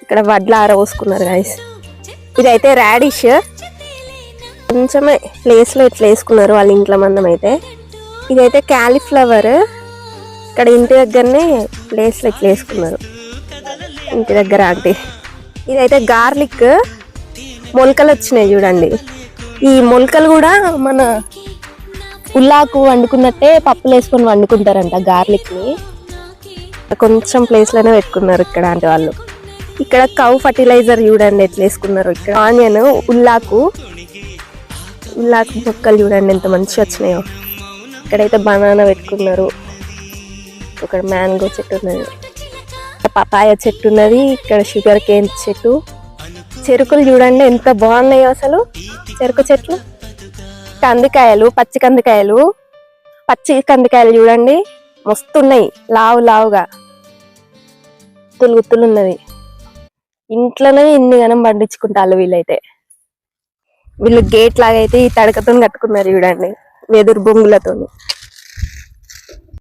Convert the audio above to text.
ఇక్కడ వడ్ల ఆరబోసుకున్నారు గైస్. ఇదైతే రాడిష్, కొంచెమే ప్లేస్ లో ఇట్లా వేసుకున్నారు వాళ్ళ ఇంట్లో మందం అయితే. ఇదైతే క్యాలీఫ్లవర్, ఇక్కడ ఇంటి దగ్గరనే ప్లేస్ లో ఇట్లా వేసుకున్నారు ఇంటి దగ్గర ఆంటీ. ఇదైతే గార్లిక్, మొలకలు వచ్చినాయి చూడండి. ఈ మొలకలు కూడా మన ఉల్లాకు వండుకున్నట్టే పప్పులు వేసుకొని వండుకుంటారంట గార్లిక్ ని. కొంచెం ప్లేస్ లోనే పెట్టుకున్నారు ఇక్కడ అంటే వాళ్ళు. ఇక్కడ కౌ ఫర్టిలైజర్ చూడండి ఎట్లా వేసుకున్నారు. ఇక్కడ ఆనియన్, ఉల్లాకు మొక్కలు చూడండి ఎంత మంచిగా వచ్చినాయో. ఇక్కడైతే బనానా పెట్టుకున్నారు, ఇక్కడ మ్యాంగో చెట్టు ఉన్నది, పపాయ చెట్టు ఉన్నది, ఇక్కడ షుగర్ కేన్ చెట్టు, చెరుకులు చూడండి ఎంత బాగున్నాయో అసలు. చెరుకు చెట్లు, కందికాయలు, పచ్చి కందికాయలు చూడండి మస్తున్నాయి, లావుగా గుత్తులు ఉన్నది. ఇంట్లోనే ఇన్ని గనం పండించుకుంటారు వీళ్ళైతే. వీళ్ళు గేట్ లాగా అయితే ఈ తడకతో కట్టుకున్నారు చూడండి, వెదురు బొంగులతో.